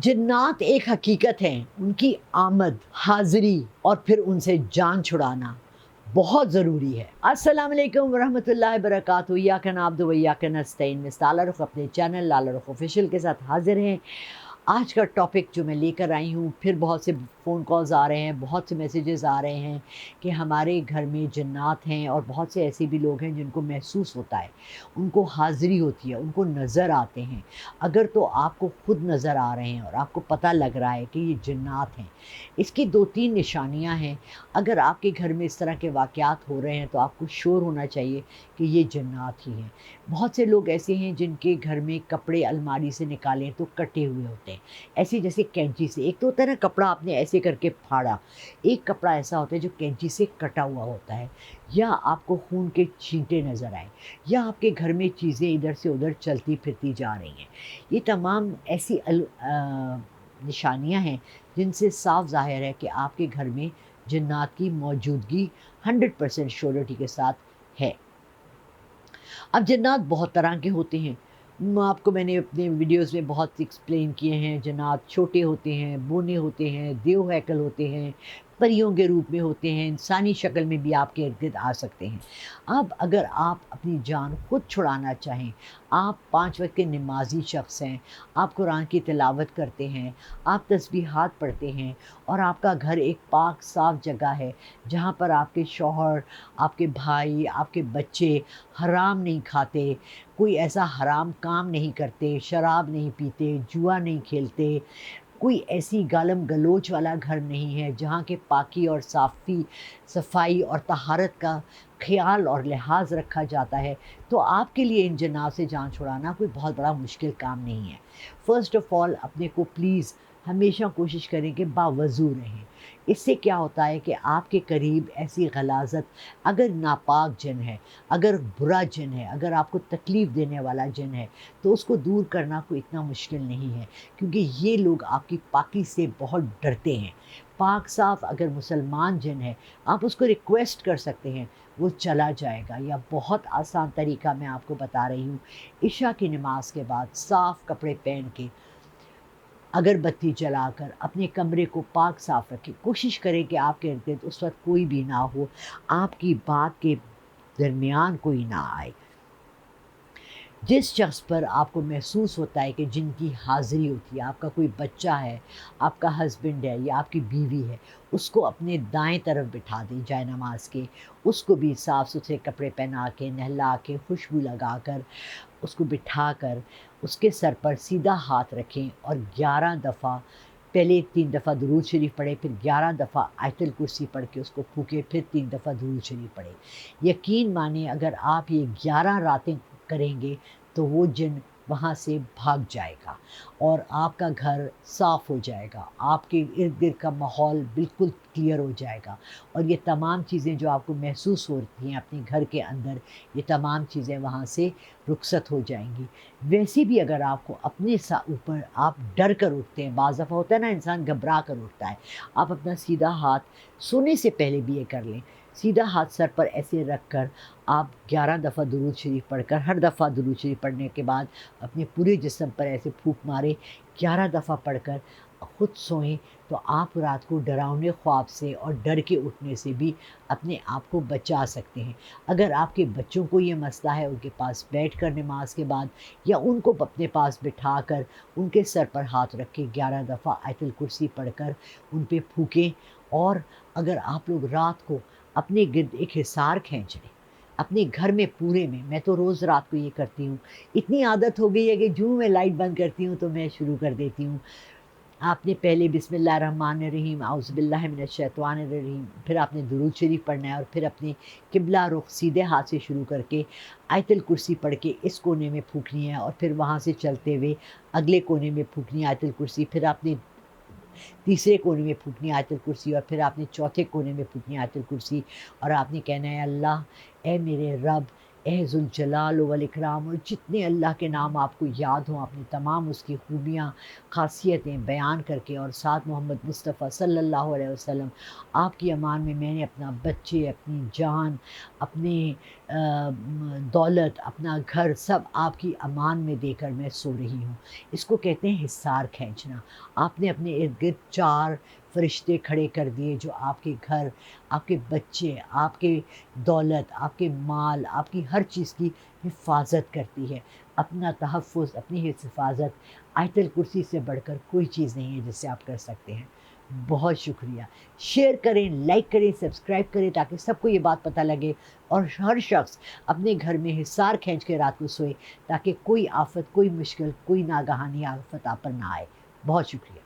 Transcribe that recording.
जिन्नात एक हकीकत है, उनकी आमद, हाज़िरी और फिर उनसे जान छुड़ाना बहुत ज़रूरी है। अस्सलाम वालेकुम वरहमतुल्लाहि वबरकातुहू। इय्याका नअब्दु व इय्याका नस्तईन में लाला रुख अपने चैनल लाला रुख ऑफिशियल के साथ हाज़िर हैं। आज का टॉपिक जो मैं लेकर आई हूँ, फिर बहुत से फ़ोन कॉल्स आ रहे हैं, बहुत से मैसेजेस आ रहे हैं कि हमारे घर में जिन्नात हैं और बहुत से ऐसे भी लोग हैं जिनको महसूस होता है, उनको हाज़िरी होती है, उनको नज़र आते हैं। अगर तो आपको ख़ुद नज़र आ रहे हैं और आपको पता लग रहा है कि ये जिन्नात हैं, इसकी 2-3 निशानियाँ हैं। अगर आपके घर में इस तरह के वाक़यात हो रहे हैं तो आपको श्योर होना चाहिए कि ये जिन्नात ही हैं। बहुत से लोग ऐसे हैं जिनके घर में कपड़े अलमारी से निकालें तो कटे हुए होते हैं, ऐसे जैसे कैंची से। एक तो होता है ना, कपड़ा आपने ऐसे करके फाड़ा, एक कपड़ा ऐसा होता है जो कैंची से कटा हुआ होता है, या आपको खून के छींटे नज़र आए, या आपके घर में चीज़ें इधर से उधर चलती फिरती जा रही हैं। ये तमाम ऐसी निशानियां हैं जिनसे साफ ज़ाहिर है कि आपके घर में जिन्नात की मौजूदगी 100% श्योरिटी के साथ है। अब जिन्नात बहुत तरह के होते हैं। मैंने अपने वीडियोस में बहुत एक्सप्लेन किए हैं। जिन्नात छोटे होते हैं, बोने होते हैं, देव हैकल होते हैं, परियों के रूप में होते हैं, इंसानी शक्ल में भी आपके इर्द-गिर्द आ सकते हैं। अब अगर आप अपनी जान खुद छुड़ाना चाहें, आप 5 वक्त के नमाज़ी शख्स हैं, आप कुरान की तिलावत करते हैं, आप तस्बीहात पढ़ते हैं और आपका घर एक पाक साफ़ जगह है जहाँ पर आपके शौहर, आपके भाई, आपके बच्चे हराम नहीं खाते, कोई ऐसा हराम काम नहीं करते, शराब नहीं पीते, जुआ नहीं खेलते, कोई ऐसी गालम गलोच वाला घर नहीं है जहाँ के पाकी और सफाई और तहारत का ख़्याल और लिहाज रखा जाता है, तो आपके लिए इन जिन्नात से जान छुड़ाना कोई बहुत बड़ा मुश्किल काम नहीं है। फ़र्स्ट ऑफ़ ऑल अपने को प्लीज़ हमेशा कोशिश करें कि बावज़ू रहें। इससे क्या होता है कि आपके करीब ऐसी गलाज़त, अगर नापाक जिन है, अगर बुरा जिन है, अगर आपको तकलीफ़ देने वाला जिन है, तो उसको दूर करना कोई इतना मुश्किल नहीं है, क्योंकि ये लोग आपकी पाकी से बहुत डरते हैं। पाक साफ़ अगर मुसलमान जिन है, आप उसको रिक्वेस्ट कर सकते हैं, वो चला जाएगा। या बहुत आसान तरीका मैं आपको बता रही हूँ, इशा की नमाज के बाद साफ़ कपड़े पहन के, अगरबत्ती जलाकर अपने कमरे को पाक साफ़ रखें। कोशिश करें कि आपके इर्द-गिर्द उस वक़्त कोई भी ना हो, आपकी बात के दरमियान कोई ना आए। जिस शख्स पर आपको महसूस होता है कि जिनकी हाज़िरी होती है, आपका कोई बच्चा है, आपका हस्बैंड है या आपकी बीवी है, उसको अपने दाएं तरफ बिठा दें जाए नमाज के। उसको भी साफ़ सुथरे कपड़े पहना के, नहला के, खुशबू लगा कर, उसको बिठा कर उसके सर पर सीधा हाथ रखें और 11 दफ़ा, पहले 3 दफ़ा दुरूद शरीफ पढ़े, फिर 11 दफ़ा आयतुल कुर्सी पढ़ के उसको फूके, फिर 3 दफ़ा दुरूद शरीफ पढ़े। यकीन मानिए, अगर आप ये 11 रातें करेंगे तो वो जिन वहाँ से भाग जाएगा और आपका घर साफ़ हो जाएगा, आपके इर्द गिर्द का माहौल बिल्कुल क्लियर हो जाएगा और ये तमाम चीज़ें जो आपको महसूस होती हैं अपने घर के अंदर, ये तमाम चीज़ें वहाँ से रुखसत हो जाएंगी। वैसे भी अगर आपको अपने ऊपर आप डर कर उठते हैं, बाज़ दफ़ा होता है ना इंसान घबरा कर उठता है, आप अपना सीधा हाथ, सोने से पहले भी ये कर लें, सीधा हाथ सर पर ऐसे रख कर आप 11 दफ़ा दुरूद शरीफ पढ़कर, हर दफ़ा दुरूद शरीफ पढ़ने के बाद अपने पूरे जिस्म पर ऐसे फूंक मारें, 11 दफ़ा पढ़कर खुद सोएं, तो आप रात को डरावने ख्वाब से और डर के उठने से भी अपने आप को बचा सकते हैं। अगर आपके बच्चों को ये मसला है, उनके पास बैठ कर नमाज के बाद या उनको अपने पास बिठा कर उनके सर पर हाथ रख के 11 दफ़ा आयतुल कुर्सी पढ़कर उन पे फूकें। और अगर आप लोग रात को अपने गिर्द एक हिसार खींच लें, अपने घर में पूरे में, मैं तो रोज़ रात को ये करती हूँ, इतनी आदत हो गई है कि जो मैं लाइट बंद करती हूँ तो मैं शुरू कर देती हूँ। आपने पहले बिस्मिल्लाहिर्रहमानिर्रहीम औज़ु बिल्लाहि मिनश्शैतानिर्रजीम, फिर आपने दुरूद शरीफ पढ़ना है और फिर अपने किबला रुख सीधे हाथ से शुरू करके आयतुल कुर्सी पढ़ के इस कोने में फूकनी है और फिर वहाँ से चलते हुए अगले कोने में फूकनी है आयतुल कुर्सी, फिर आपने तीसरे कोने में फूकनी आयतुल कुर्सी और फिर आपने चौथे कोने में फूकनी आयतुल कुर्सी और आपने कहना है, अल्लाह ए मेरे रब, اے ذوالجلال والاکرام، اور جتنے اللہ کے نام آپ کو یاد ہوں اپنی تمام اس کی خوبیاں خاصیتیں بیان کر کے، اور ساتھ محمد مصطفیٰ صلی اللہ علیہ وسلم آپ کی امان میں میں نے اپنا بچے، اپنی جان، اپنے دولت، اپنا گھر سب آپ کی امان میں دے کر میں سو رہی ہوں۔ اس کو کہتے ہیں حصار کھینچنا۔ آپ نے اپنے ارد گرد 4 فرشتے کھڑے کر دیے جو آپ کے گھر، آپ کے بچے، آپ کے دولت، آپ کے مال، آپ کی ہر چیز کی حفاظت کرتی ہے۔ اپنا تحفظ، اپنی حفاظت آیت الکرسی سے بڑھ کر کوئی چیز نہیں ہے جس سے آپ کر سکتے ہیں۔ بہت شکریہ۔ شیئر کریں، لائک کریں، سبسکرائب کریں تاکہ سب کو یہ بات پتہ لگے، اور ہر شخص اپنے گھر میں حصار کھینچ کے رات کو سوئے تاکہ کوئی آفت، کوئی مشکل، کوئی ناگہانی آفت آپ پر نہ آئے۔ بہت شکریہ۔